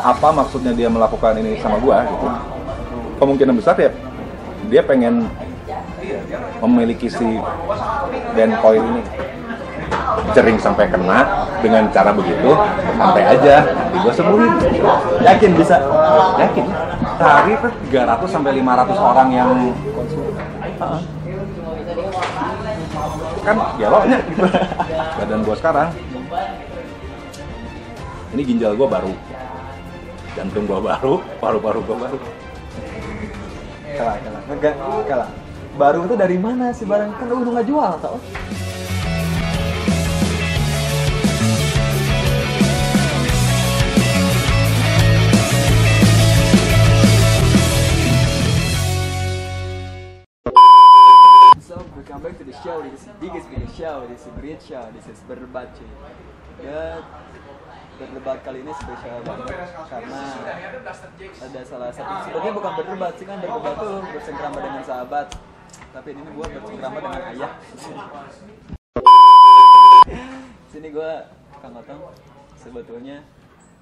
apa maksudnya dia melakukan ini sama gua gitu. Kemungkinan besar ya dia pengen memiliki si Dan Coil ini. Jering sampai kena dengan cara begitu, santai aja, nanti gua sembuhin. Yakin bisa? Yakin. Sehari tuh 300 sampai 500 orang yang kan geloknya gitu. Badan gua sekarang. Ini ginjal gua baru. Jantung gua baru, paru-paru gua baru. Kalah. Baru itu dari mana sih barang? Kan udah nggak jual tau? So, welcome back to the show. This is the biggest show. This is a great show. This is berdebat cuy. Dan berdebat kali ini spesial banget karena ada salah satu, sebenarnya bukan berdebat sih, kan berdebat tuh bersengkrama dengan sahabat, tapi ini gue bersengkrama dengan ayah. Sini gue Kang Otong, sebetulnya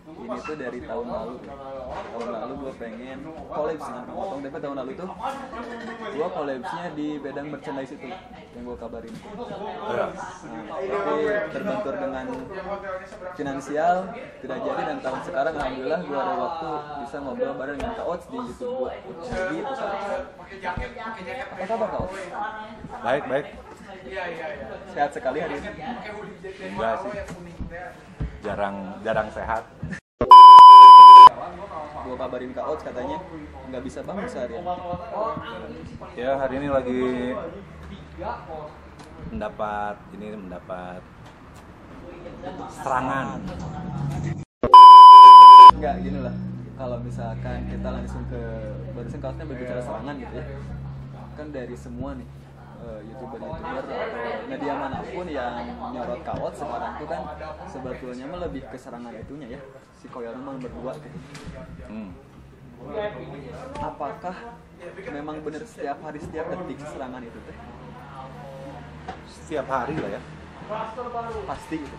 ini tuh dari tahun lalu gue pengen collab dengan Kang Otong, tapi tahun lalu tuh gue collabsnya di bidang merchandise itu yang gue kabarin. Tapi terbentur dengan finansial tidak jadi, dan tahun sekarang alhamdulillah gue ada waktu bisa ngobrol bareng dengan Kak Ots di YouTube gue. Jadi itu apa kabar Kak Ots? Baik. Sehat sekali hari ini? Enggak sih. Jarang sehat. Gue kabarin Kak Ots katanya nggak bisa bangun seharian. Ya hari ini lagi mendapat serangan. Enggak, gini lah. Kalau misalkan kita langsung ke barusan Kak Otsnya berbicara serangan gitu ya. Kan dari semua nih YouTuber atau media manapun yang nyorot Kak Ots sekarang itu kan sebetulnya mah lebih ke serangan itunya ya, si Koyarang berdua gitu. Apakah memang benar setiap hari, setiap detik serangan itu teh? Setiap hari lah ya. Pasti gitu.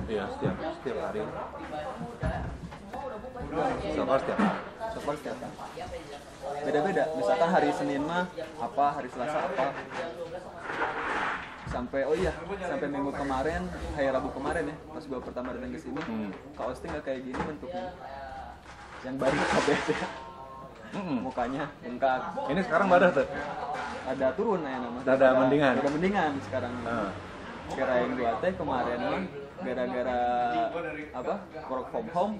Iya, setiap hari. So far setiap hari. Beda-beda. Misalkan hari Senin mah apa, hari Selasa apa. Sampai minggu kemarin, hari Rabu kemarin ya, pas gua pertama datang ke sini, Kak Osti nggak kayak gini bentuknya. Yang baru KBS ya. Mukanya bengkak. Ini sekarang badan tuh. Ada turun ya nama. Ada mendingan sekarang. Kirain gua teh kemarin mah gara-gara apa? Work from home.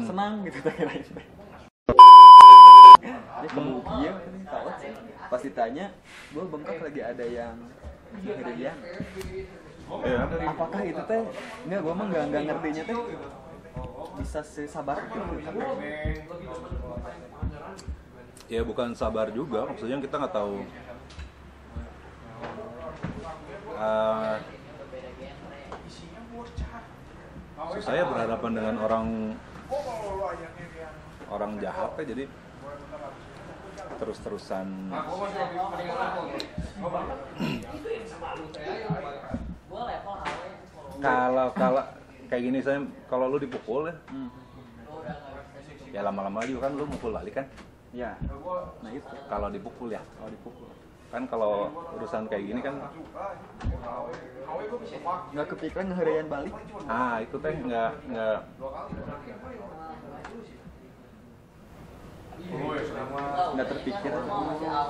Senang gitu teh kirain. Dia kemudian Kak Ots pas ditanya, gua bengkak lagi ada yang herian. Iya. Apakah itu teh? Enggak, gua mah enggak ngertinya teh. Bisa sabar gitu. Ya bukan sabar juga, maksudnya kita nggak tahu. Saya berhadapan dengan orang jahat ya, jadi terus-terusan kalau kayak gini, saya kalau lu dipukul ya lama-lama juga kan lu mukul balik kan ya. Nah itu kalau dipukul ya, kan kalau urusan kayak gini kan nggak kepikiran ngeherian balik. Itu teh nggak terpikir,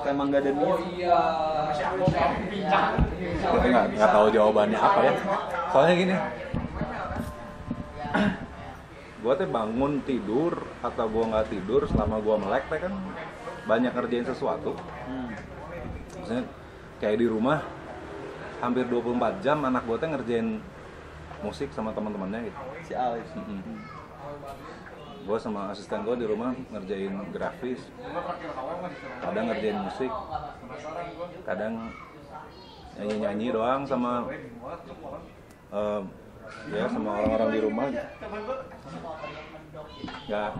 emang nggak ada niat. nggak tahu jawabannya apa ya. Soalnya gini, gue teh bangun tidur atau gue nggak tidur selama gue melek teh kan banyak ngerjain sesuatu. Maksudnya kayak di rumah hampir 24 jam anak gue teh ngerjain musik sama teman-temannya gitu. Si Alex. Gue sama asisten gue di rumah ngerjain grafis, kadang ngerjain musik, kadang nyanyi-nyanyi doang sama ya sama orang-orang di rumah gitu. Nggak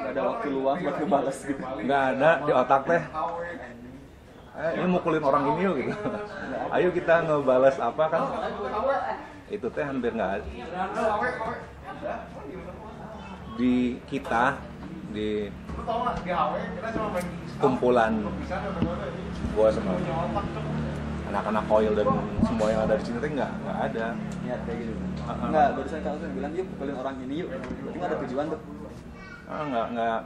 ada waktu luang buat ngebales gitu. Nggak ada di otak teh. ini mukulin orang ini yuk gitu. Ayo kita ngebales apa kan, itu teh hampir nggak ada. Di kita, di kumpulan gua sama anak-anak Koil dan semua yang ada di sini teh nggak ada niat kayak gitu. Enggak, barusan kalau tuh bilang yuk pukulin orang ini yuk, berarti nggak ada tujuan tuh. Enggak,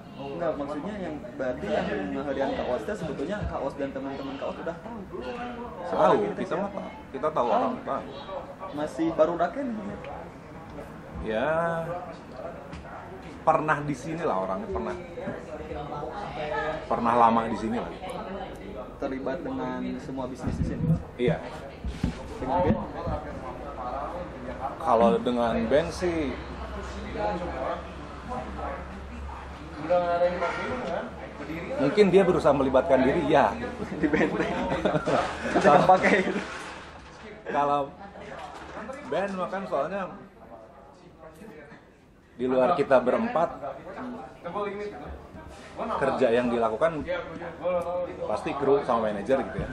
maksudnya yang berarti yang ngehadirin kaos teh sebetulnya kaos dan teman-teman kaos udah tahu. Tahu, kita tahu orang Pak. Masih baru raken. Ya pernah di sini lah orangnya, pernah lama di sini lah. Terlibat dengan semua bisnis di sini. Iya. Dengan band? Kalau dengan band sih mungkin dia berusaha melibatkan diri ya Di band. Jangan pakai gitu. Kalau band makan soalnya di luar kita berempat kerja yang dilakukan pasti kru sama manajer gitu ya.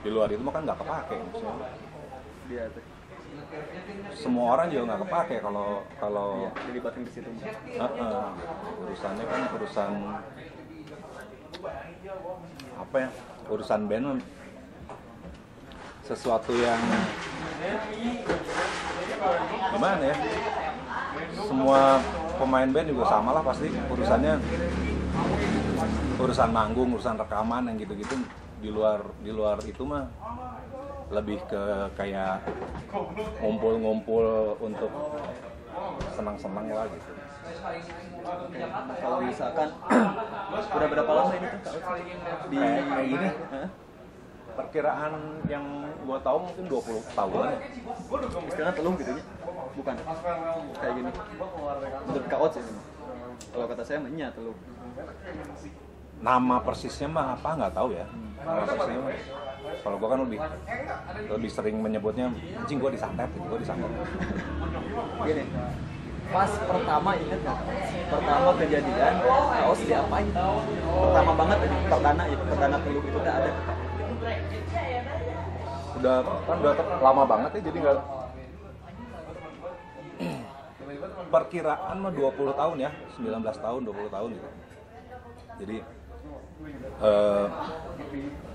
Di luar itu mah kan nggak kepake maksudnya. Dia tuh. Semua orang juga nggak kepake kalau dilibatkan di situ. Urusannya kan urusan apa ya? Urusan band sesuatu yang gimana ya? Semua pemain band juga sama lah pasti urusan manggung, urusan rekaman yang gitu-gitu. Di luar itu mah lebih ke kayak ngumpul-ngumpul untuk senang-senang lah gitu. Kalau misalkan udah berapa lama ini tuh di kayak gini? Perkiraan yang gua tahu mungkin 20 tahun. istilahnya teluh gitu ya? Bukan kayak gini. Menurut Kak Ots ini. Kalau kata saya menya teluh. Nama persisnya mah apa nggak tahu ya. Nama persisnya mah. Kalau gua kan lebih sering menyebutnya anjing gua disantet gitu, gua disantet. Gini. Pas pertama inget nggak? Pertama kejadian kaos diapain? Pertama banget perdana teluh itu udah ada. Udah lama banget ya jadi nggak. Perkiraan mah 20 tahun ya, 19 tahun, 20 tahun gitu. Jadi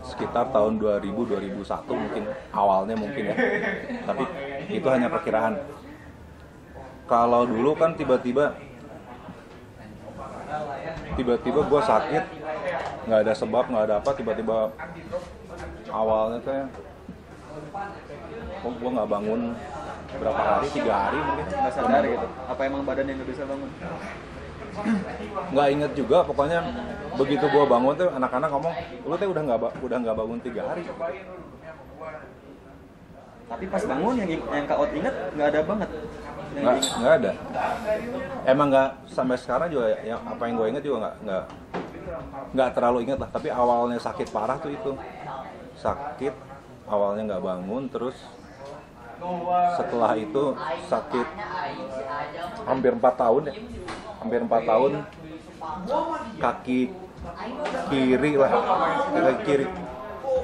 sekitar tahun 2000-2001 mungkin awalnya mungkin ya. Tapi itu hanya perkiraan. Kalau dulu kan tiba-tiba gue sakit, nggak ada sebab, nggak ada apa, tiba-tiba awalnya kayak gue nggak bangun berapa hari, 3 hari mungkin. Nggak sadar gitu. Apa emang badannya nggak bisa bangun? Nggak inget juga, pokoknya begitu gue bangun tuh anak-anak ngomong, lu tuh udah nggak bangun 3 hari. Tapi pas bangun yang Kak Ot inget nggak ada banget. Nggak ada. Emang nggak sampai sekarang juga yang apa yang gue inget juga nggak terlalu inget lah. Tapi awalnya sakit parah tuh itu sakit, awalnya nggak bangun, terus setelah itu sakit hampir 4 tahun ya. Hampir 4 tahun kaki kiri lah, kaki kiri.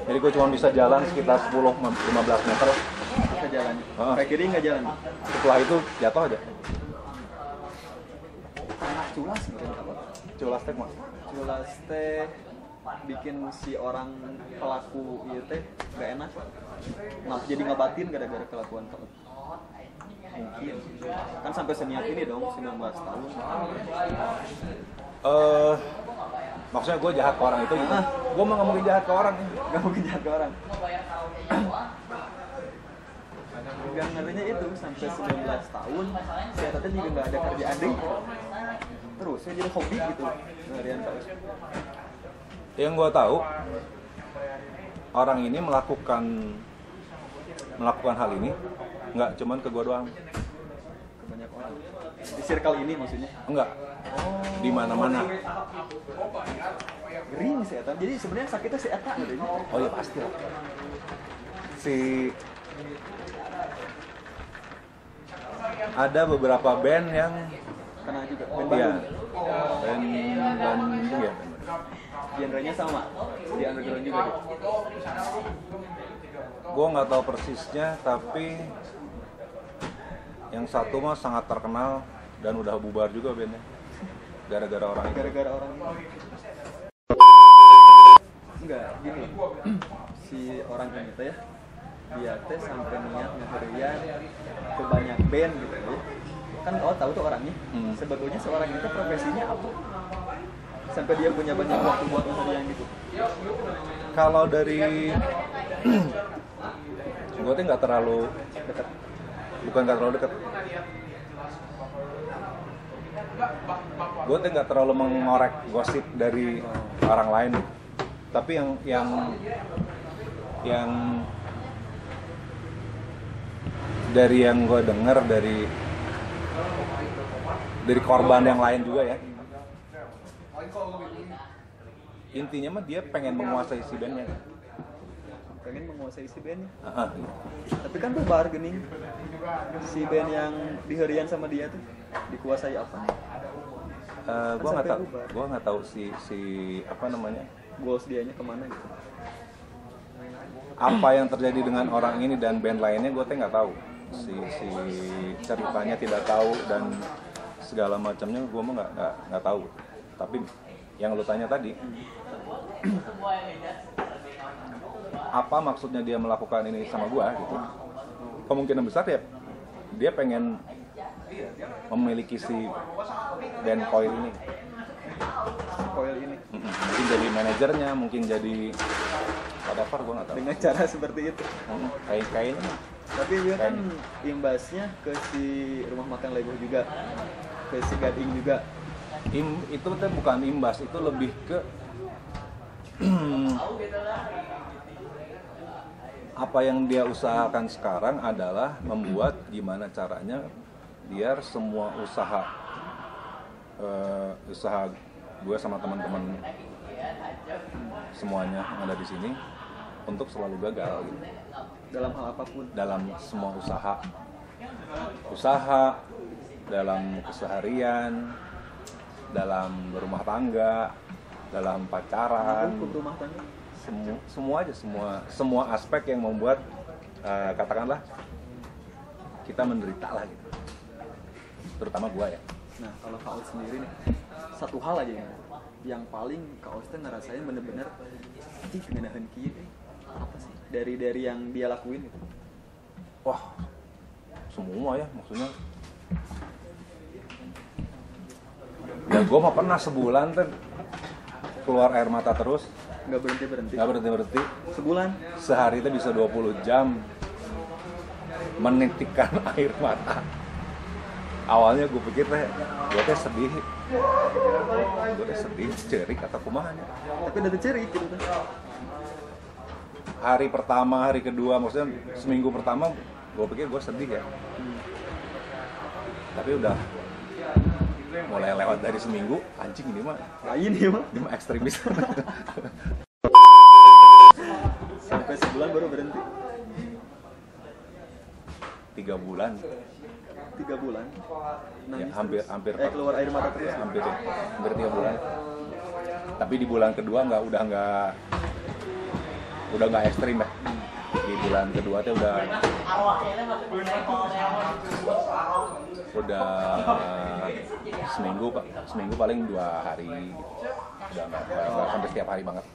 Jadi gue cuma bisa jalan sekitar 10-15 meter. Bisa jalan. Kaki kiri nggak jalan. Setelah itu jatuh aja. Culas gitu. Culas teh mah. Culas teh bikin si orang pelaku itu teh nggak enak. Jadi ngabatin gara-gara kelakuan Kak Ot. Mungkin kan sampai seniat ini dong 19 tahun. Maksudnya gue jahat ke orang itu gitu. Gue mah nggak mungkin jahat ke orang. Gak mungkin jahat ke orang. Gak ngerinya itu sampai 19 tahun saya tadi juga gak ada kerjaan deh. Terus saya jadi hobi gitu ngerian Kak Ot. Yang gue tahu orang ini melakukan hal ini nggak cuman ke gue doang. Ke banyak orang. Di circle ini maksudnya? Enggak. Di mana-mana. Gering si Eta. Jadi sebenarnya sakitnya si Eta gitu. Oh ya pasti lah. Ada beberapa band yang kena juga. band Bandung ya. genrenya sama di underground juga deh. Gue nggak tahu persisnya, tapi yang satu mah sangat terkenal dan udah bubar juga bandnya gara-gara orang itu. Gara-gara orang ini. Enggak, gini. Si orang ini teh ya, dia teh sampai niat ngeherian ke banyak band gitu ya. Kan kau tahu tuh orangnya. Sebetulnya seorang itu profesinya apa? Sampai dia punya banyak waktu buat ngeherian gitu. Kalau dari gue tuh nggak terlalu dekat, bukan nggak terlalu dekat. Gue tuh nggak terlalu mengorek gosip dari orang lain. Tapi yang dari yang gue dengar dari korban yang lain juga ya, intinya mah dia pengen menguasai si bandnya. Pengen menguasai si bandnya. Tapi kan bubar gening. Si band yang diherian sama dia tuh dikuasai apa? Gue nggak tahu si apa namanya, goals dianya kemana gitu. Apa yang terjadi dengan orang ini dan band lainnya gue nggak tahu. Si ceritanya tidak tahu dan segala macamnya gue mah nggak tahu. Tapi yang lu tanya tadi, apa maksudnya dia melakukan ini sama gue gitu? Kemungkinan besar ya dia pengen memiliki si band Coil ini. Coil ini. Mungkin jadi manajernya, mungkin jadi whatever, gue nggak tahu. Dengan cara seperti itu. Kayaknya. Tapi dia kan imbasnya ke si rumah makan Lego juga, ke si Gading juga. Itu kan bukan imbas, itu lebih ke apa yang dia usahakan sekarang adalah membuat gimana caranya biar semua usaha gue sama teman-teman semuanya yang ada di sini untuk selalu gagal gitu. Dalam hal apapun. Dalam semua usaha, dalam keseharian, dalam berumah tangga, dalam pacaran, rumah tangga. Semua aspek yang membuat katakanlah kita menderita lah gitu. Terutama gue ya. Nah, kalau Kak Aus sendiri nih, satu hal aja yang paling Kak Aus tuh ngerasain bener-bener anjing ngenahan kieu apa sih dari yang dia lakuin gitu. Wah, semua ya maksudnya. Ya gue mah pernah sebulan tuh keluar air mata terus. Nggak berhenti. Sebulan? Sehari itu bisa 20 jam menitikkan air mata. Awalnya gue pikir gue sedih, cerik atau kumahnya. Tapi udah cerik gitu kan. Hari pertama, hari kedua, maksudnya seminggu pertama gue pikir gue sedih ya. Tapi udah mulai lewat dari seminggu, anjing ini mah ekstremis. Sampai sebulan baru berhenti. 3 bulan. 3 bulan. Ya, hampir keluar air mata terus. Hampir 3 bulan. Tapi di bulan kedua udah nggak ekstrim ya. Di bulan kedua tuh udah seminggu paling 2 hari gitu. Udah nggak sampai setiap hari banget.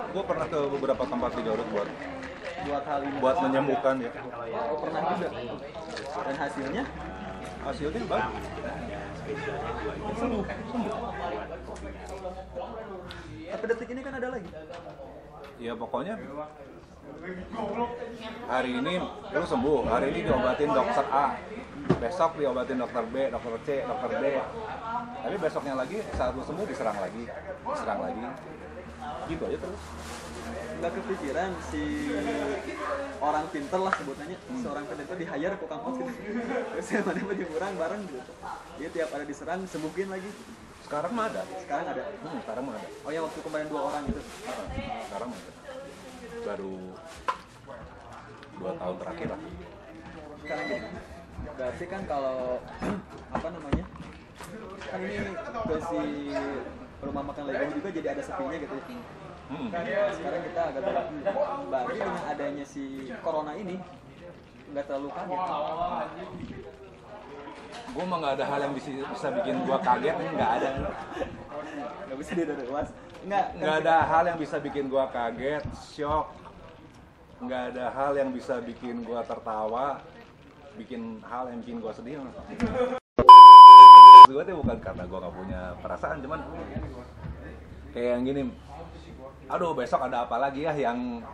Gue pernah ke beberapa tempat di Garut buat hal ini, buat menyembuhkan ya. Oh, pernah juga. Dan hasilnya bagus. Sembuh. Tapi detik ini kan ada lagi. Ya pokoknya hari ini lu sembuh, hari ini diobatin dokter A, besok diobatin dokter B, dokter C, dokter D. Tapi besoknya lagi saat lu sembuh diserang lagi, gitu aja terus. Nggak kepikiran si orang pinter lah sebutannya, seorang pinter itu di-hire ke kampus gitu. Terus yang mana orang bareng gitu. Dia tiap ada diserang sembuhin lagi. Sekarang mah ada. Sekarang ada. Oh yang waktu kemarin 2 orang itu. Sekarang ada. Baru 2 tahun terakhir lah. Sekarang gini. Berarti kan kalau apa namanya? Kan ini ke si rumah makan Lego juga jadi ada sepinya gitu ya. Sekarang kita agak terlalu berarti dengan adanya si corona ini nggak terlalu kaget. Gue mah nggak ada hal yang bisa bikin gue kaget, nggak ada. Nggak bisa direwas. Nggak ada hal yang bisa bikin gue kaget, shock. Nggak ada hal yang bisa bikin gue tertawa, bikin hal yang bikin gue sedih. Gue tuh bukan karena gue nggak punya perasaan, cuman kayak yang gini. Aduh, besok ada apa lagi ya yang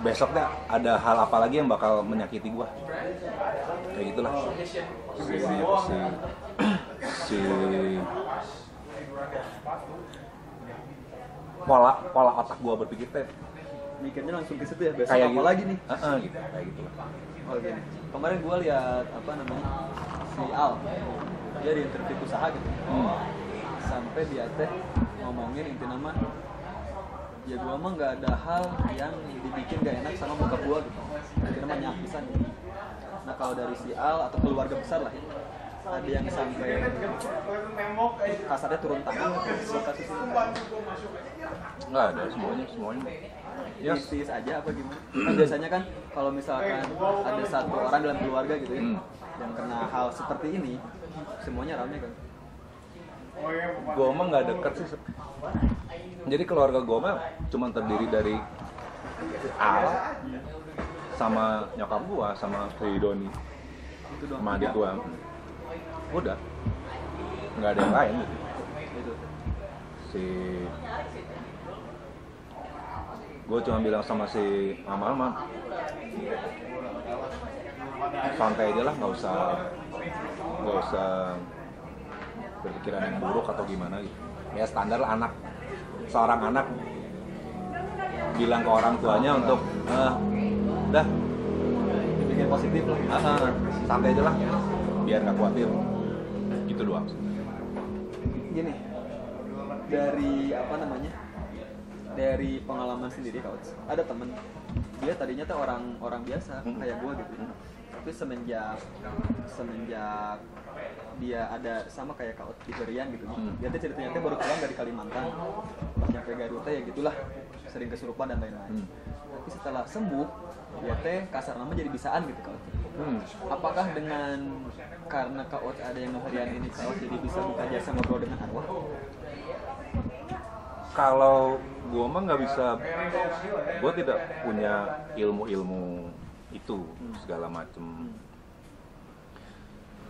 besoknya ada hal apa lagi yang bakal menyakiti gua, kayak gitulah. Si pola otak gua berpikir teh mikirnya langsung ke situ ya, besok kayak apa gitu. lagi nih? Gitu, kayak gitulah. Oh gini, kemarin gua lihat apa namanya si Al, dia di interview usaha gitu, sampai dia teh ngomongin inti nama, ya gua mah nggak ada hal yang dibikin gak enak sama bokap gua gitu, inti nama nyak pisan gitu. Nah kalau dari si Al atau keluarga besar lah ya, ada yang sampai kasarnya turun tangan buat kasus ini. Nggak ada, semuanya. Yes. Mistis aja apa gimana? Kan biasanya kan kalau misalkan ada satu orang dalam keluarga gitu ya, yang kena hal seperti ini, semuanya rame kan. Gue mah nggak deket sih. Jadi keluarga gue mah cuma terdiri dari Al sama nyokap gue sama si Doni Itu doang. sama adik gue. Udah, nggak ada yang lain gitu. Itu. Si gue cuma bilang sama si mama santai aja lah, nggak usah berpikiran yang buruk atau gimana gitu. Ya standar lah seorang anak bilang ke orang tuanya untuk udah Dibikin positif lah. santai aja lah, biar nggak khawatir, gitu doang. Gini, dari apa namanya? Dari pengalaman sendiri Coach, ada temen dia tadinya tuh orang biasa kayak gue gitu, tapi semenjak dia ada sama kayak Coach di Berian gitu, dia tuh ceritanya baru pulang dari Kalimantan, pas nyampe Garut ya gitulah, sering kesurupan dan lain-lain. Tapi setelah sembuh dia teh kasar nama jadi bisaan gitu Coach. Apakah dengan karena Coach ada yang harian ini Coach jadi bisa buka jasa ngobrol dengan arwah? Kalau gue mah nggak bisa, gue tidak punya ilmu itu segala macem.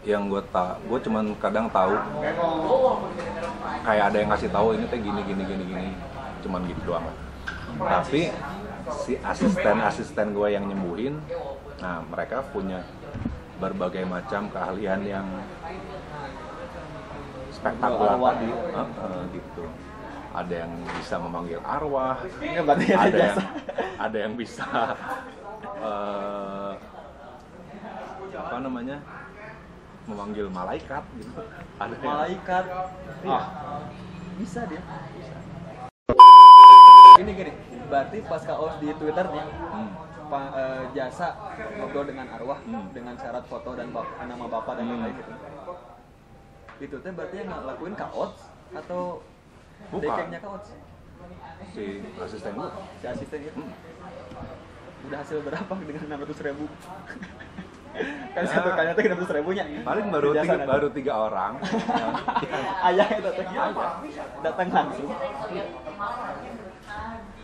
Yang gue cuman kadang tahu kayak ada yang ngasih tahu ini teh gini, cuman gitu doang. Tapi si asisten gue yang nyembuhin, nah mereka punya berbagai macam keahlian yang spektakuler tadi, gitu. Ada yang bisa memanggil arwah, ada yang bisa memanggil malaikat gitu. Ada Malaikat, bisa dia. Gini, berarti pas Kaos di Twitter nih, jasa ngobrol dengan arwah dengan syarat foto dan nama bapak dan lain-lain gitu. Itu teh berarti yang ngelakuin Kaos atau dekengnya Kaos? Si asisten gue. Si asisten itu. Udah hasil berapa dengan 600.000? Kan satu kali itu 600.000 nya. Paling baru 3 orang. Ayah itu datang langsung.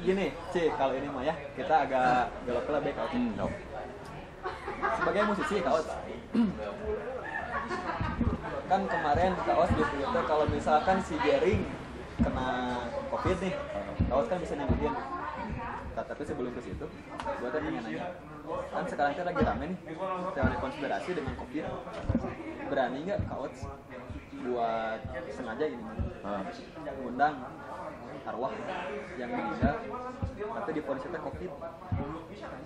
Gini, kalau ini mah ya kita agak belok ke lebih Kaos. Sebagai musisi Kaos. Kan kemarin Kaos di Twitter kalau misalkan si Jering kena COVID nih, Kaos kan bisa nyembuhin. Tapi sebelum ke situ, gue tuh pengen nanya, kan sekarang kita lagi rame nih teori konspirasi dengan COVID. Berani nggak Kaos buat sengaja ini mengundang arwah yang meninggal, tapi di vonis itu COVID.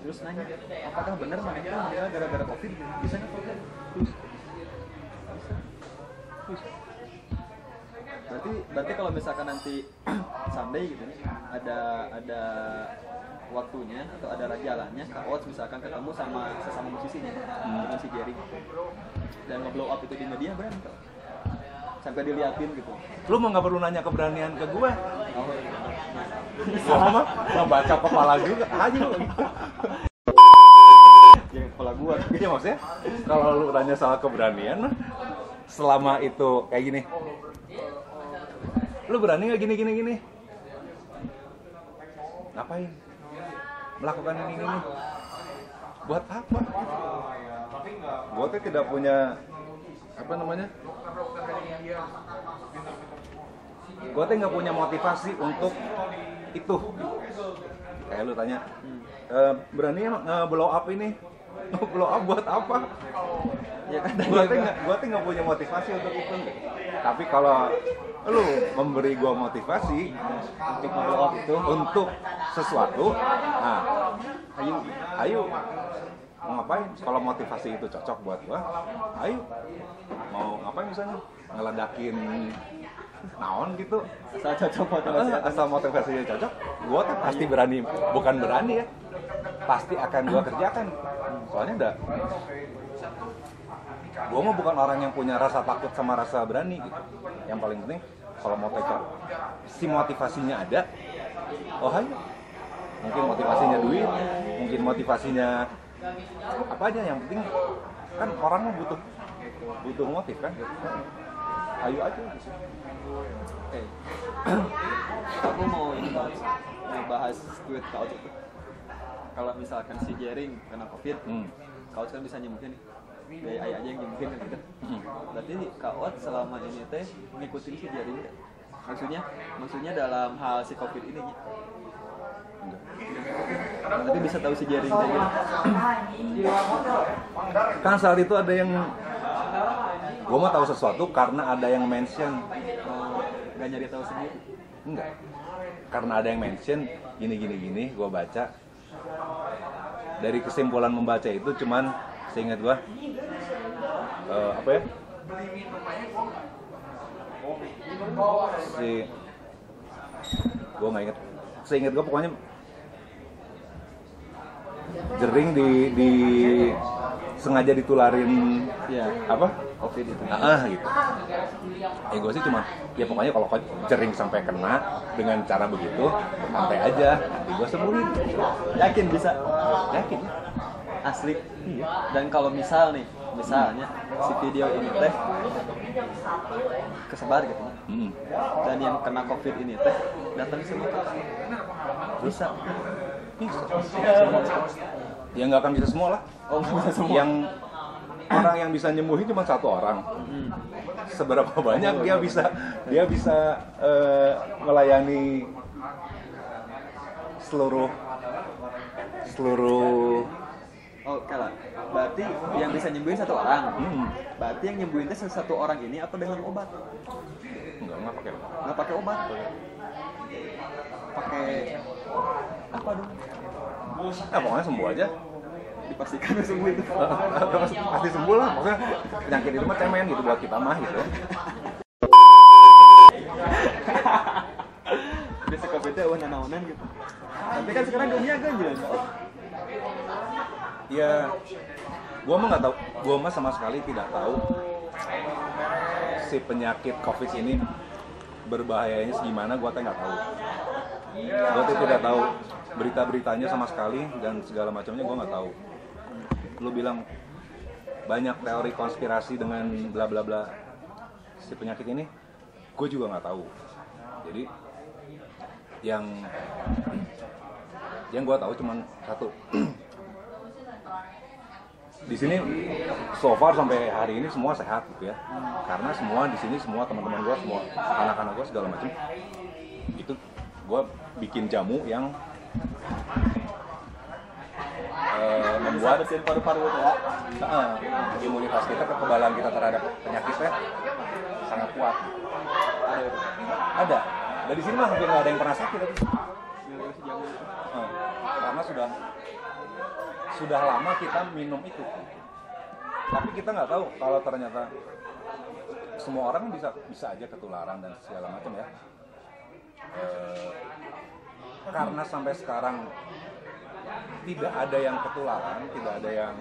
Terus nanya, apakah benar mereka meninggal gara-gara COVID? Bisa nggak COVID? Bisa. Berarti kalau misalkan nanti someday gitu nih ada waktunya atau ada jalannya Kak Oats misalkan ketemu sama sesama musisinya dengan si Jerry dan nge-blow up itu di media berani Kak. Sampai diliatin gitu. Lu mau nggak perlu nanya keberanian ke gue? Oh, Gua mah ngebaca kepala juga aja lu. ya kepala gua. Iya maksudnya kalau lu tanya soal keberanian selama itu kayak gini, lu berani nggak gini? Ngapain? Melakukan ini? Buat apa? Gua tuh tidak punya apa namanya? Gua tuh nggak punya motivasi untuk itu. Kayak lu tanya, berani nge-blow up ini? Blow up buat apa? Ya kan Gua tuh nggak punya motivasi untuk itu. Tapi kalau lu memberi gua motivasi untuk nge-blow up itu untuk sesuatu, nah, ayo mau ngapain? Kalau motivasi itu cocok buat gua, ayo mau ngapain misalnya ngeledakin naon gitu, asal cocok motivasi asal motivasinya cocok, gua tuh pasti berani, bukan berani ya, pasti akan gua kerjakan. Soalnya gua mah bukan orang yang punya rasa takut sama rasa berani gitu. Yang paling penting kalau mau TK si motivasinya ada, oh ayo. Mungkin motivasinya duit, mungkin motivasinya apa aja, yang penting kan orang mah butuh motif kan. Ayo aja gitu. Oke. Aku mau ini bahas tweet Kak Oats itu. Kalau misalkan si Jering kena COVID, Kak Oats kan bisa nyembuhin nih. Dari ayah aja yang nyembuhin kan gitu. Berarti Kak Oats selama ini teh ngikutin si Jering gak? Maksudnya dalam hal si COVID ini nya. Nah, tapi bisa tahu si Jering kayak gitu. Kan saat itu ada yang gua mau tahu sesuatu karena ada yang mention. Gak nyari tahu sendiri. Enggak. Karena ada yang mention gini, gua baca. Dari kesimpulan membaca itu cuman seingat gua apa ya? Gua nggak inget. Seingat gua pokoknya Jering di sengaja ditularin ya apa? COVID itu. Gitu. Gue sih cuma ya pokoknya kalau Jering sampai kena dengan cara begitu, santai aja, nanti gue sembuhin. Yakin bisa? Yakin. Asli. Iya. Dan kalau misalnya si video ini teh kesebar gitu. Dan yang kena COVID ini teh datang semua kita. Bisa. Ya nggak akan bisa semua lah. Oh, bisa semua. Yang orang yang bisa nyembuhin cuma satu orang. Seberapa banyak dia bisa melayani seluruh Oh, kalah. Berarti yang bisa nyembuhin satu orang. Berarti yang nyembuhin itu satu orang ini apa dengan obat? Enggak pakai. Nggak pakai obat. Pakai apa dong? Nah, pokoknya sembuh aja. Dipastikan sembuh itu. Pasti sembuh lah. Maksudnya penyakit itu mah cemen gitu buat kita mah gitu. Udah suka beda naon-naonan gitu. Tapi kan sekarang dunia ganjil. Ya, gua mah nggak tahu. Gua mah sama sekali tidak tahu si penyakit COVID ini berbahayanya segimana. Gua teh nggak tahu. Gua teh tidak tahu berita-beritanya sama sekali dan segala macamnya gua nggak tahu. Lu bilang banyak teori konspirasi dengan bla bla bla si penyakit ini, gue juga nggak tahu. Jadi yang gue tahu cuma satu. Di sini so far sampai hari ini semua sehat gitu ya, karena semua di sini semua teman-teman gue, semua anak-anak gue segala macam itu gue bikin jamu yang membuat bersihin paru-paru itu ya. Imunitas kita, kekebalan kita terhadap penyakitnya sangat kuat. Ada. Dari sini mah hampir nggak ada yang pernah sakit tapi. Karena sudah lama kita minum itu. Tapi kita nggak tahu kalau ternyata semua orang bisa aja ketularan dan segala macam ya. Karena sampai sekarang tidak ada yang ketularan, tidak ada yang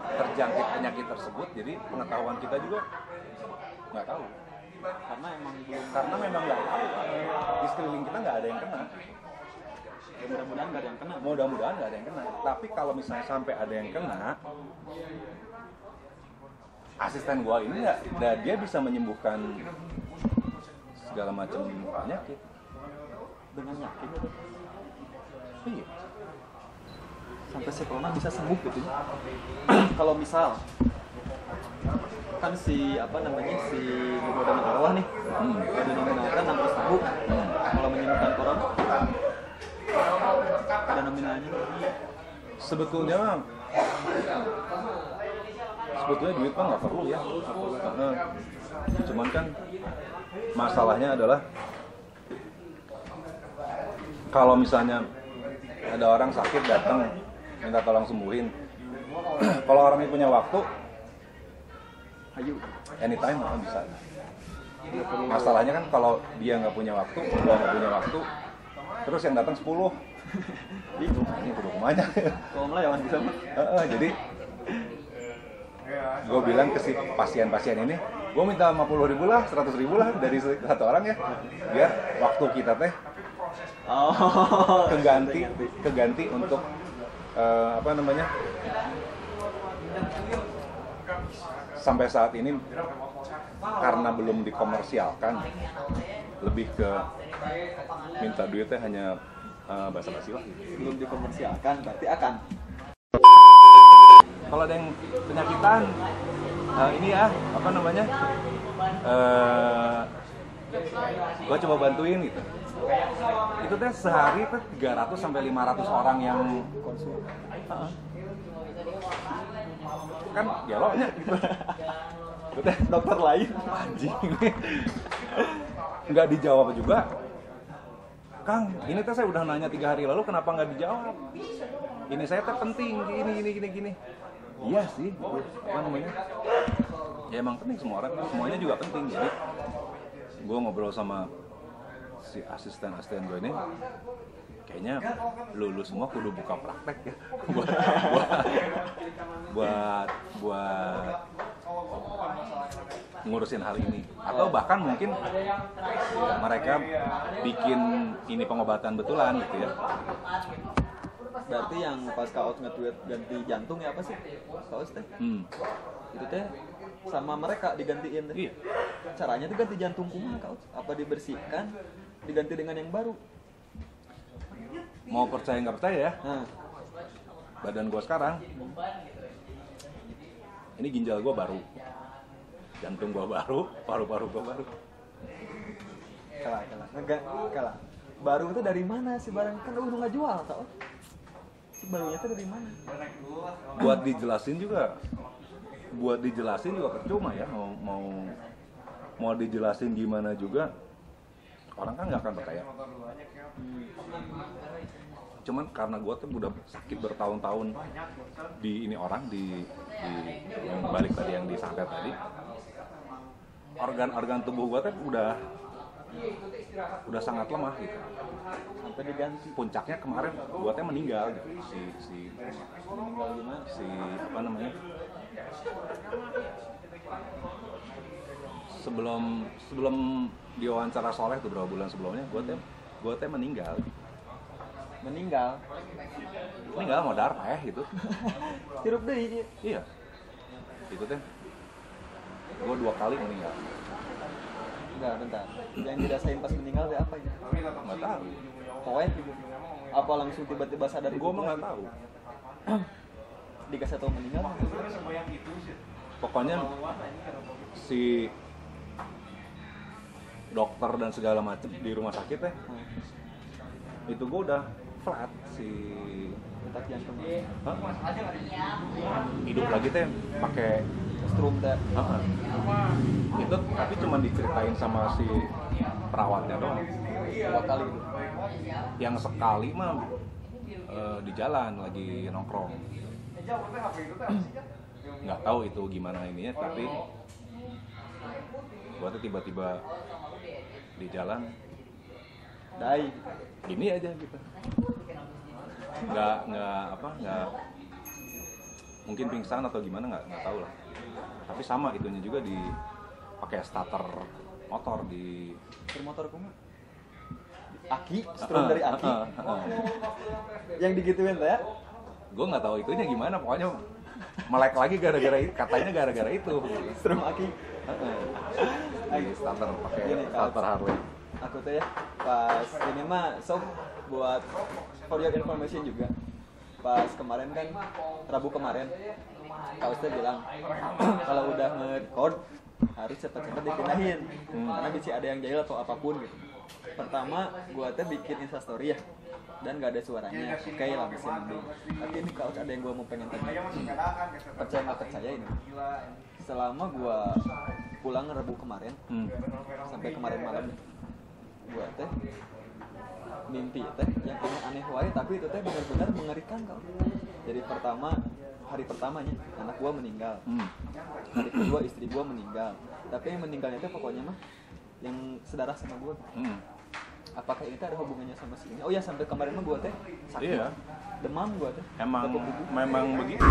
terjangkit penyakit tersebut, jadi pengetahuan kita juga nggak tahu. Karena memang nggak tahu. Di sekeliling kita nggak ada yang kena. Ya, mudah-mudahan nggak ada yang kena. Mudah-mudahan nggak ada yang kena. Tapi kalau misalnya sampai ada yang kena, asisten gua ini nggak, dia bisa menyembuhkan segala macam penyakit. Dengan yakin Iya. sampai si corona bisa sembuh gitu ya. Kalau misal kan si Guru dan arwah nih udah nominalkan sampai sembuh. Kalau menyembuhkan corona ada nominalnya. Sebetulnya duit mah nggak perlu ya. Cuman kan masalahnya adalah kalau misalnya ada orang sakit datang minta tolong sembuhin, kalau orangnya punya waktu, Ayo. anytime kan bisa. Masalahnya kan kalau dia nggak punya waktu, gua nggak punya waktu, terus yang datang 10, ini kudu kumanya. Kalau mulai jangan bisa mah. Jadi gue bilang ke si pasien-pasien ini, gue minta 50.000 lah, 100.000 lah dari satu orang ya, biar waktu kita teh keganti untuk sampai saat ini karena belum dikomersialkan, lebih ke minta duitnya hanya basa-basi lah. Belum dikomersialkan berarti akan. Kalau ada yang penyakitan, ini ya gue coba bantuin gitu. Itu teh sehari tuh 300 sampai 500 orang yang konsul. Kan dialognya gitu. Itu teh dokter lain anjing. Nggak dijawab juga. Kang, ini teh saya udah nanya 3 hari lalu, kenapa nggak dijawab? Ini saya teh penting, gini. Iya sih, ya emang penting, semuanya juga penting. Jadi gue ngobrol sama si asisten gue ini, kayaknya lu semua kudu buka praktek ya buat ngurusin hal ini, atau bahkan mungkin mereka bikin ini pengobatan betulan gitu ya. Berarti yang pas Kaos nge-tweet ganti jantung ya apa sih? Kaos teh? Itu teh sama mereka digantiin teh. Iya. Caranya tuh ganti jantung kumaha Kaos? Apa dibersihkan, diganti dengan yang baru? Mau percaya nggak percaya ya? Badan gua sekarang, ini ginjal gua baru, jantung gua baru, paru-paru gua baru. Kalah. Baru itu dari mana sih barang? Kan udah nggak jual tau? Si barunya itu dari mana? Buat dijelasin juga percuma ya. Mau dijelasin gimana juga, orang kan nggak akan percaya. Cuman karena gue tuh udah sakit bertahun-tahun di ini orang di yang balik tadi yang disantet tadi, organ-organ tubuh gue tuh udah sangat lemah gitu. Sampai diganti. Puncaknya kemarin gue tuh meninggal gitu. Meninggal gimana? Sebelum diwawancara Soleh tuh berapa bulan sebelumnya, gue teh meninggal. Meninggal Mau darah gitu. Hirup deh. Iya. Itu teh gue 2 kali meninggal. Enggak, bentar. Yang dirasain pas meninggal itu apa ya? Nggak tahu. Poet gitu. Apa langsung tiba-tiba sadar? Gue mah nggak tahu. Dikasih tahu meninggal. Pokoknya si dokter dan segala macam di rumah sakit teh, itu gue udah flat si Detak jantung. Hidup lagi teh pakai Strum teh. Itu tapi cuma diceritain sama si perawatnya doang. 2 kali gitu. Yang sekali mah di jalan lagi nongkrong. Nggak tahu itu gimana ininya, tapi gua tuh tiba-tiba di jalan Dai. gini aja gitu. nggak mungkin pingsan atau gimana nggak tahu lah. Tapi sama itunya juga di pakai starter motor di motor kumaha aki strum dari aki yang digituin teh ya. Gue nggak tahu itunya gimana, pokoknya melek lagi gara-gara itu, katanya gara-gara itu strum aki di starter pakai starter Harley. Aku tuh ya pas ini mah sob buat for your information juga, pas kemarin kan Rabu kemarin Kak Ustaz bilang kalau udah nge-record harus cepat-cepat dipindahin karena bisa ada yang jahil atau apapun gitu. Pertama gua teh bikin instastory ya dan gak ada suaranya, oke lah masih mending. Tapi ini kalau ada yang gua mau pengen tanya, percaya nggak percaya ini, selama gua pulang Rabu kemarin sampai kemarin malam gua teh mimpi teh yang aneh-aneh wae, tapi itu teh benar-benar mengerikan kok. Jadi hari pertamanya anak gua meninggal, hari kedua istri gua meninggal, tapi yang meninggalnya teh pokoknya mah yang sedarah sama gua. Apakah ini ada hubungannya sama si ini? Oh ya, sampai kemarin mah gua teh sakit, demam gua teh. Memang begitu.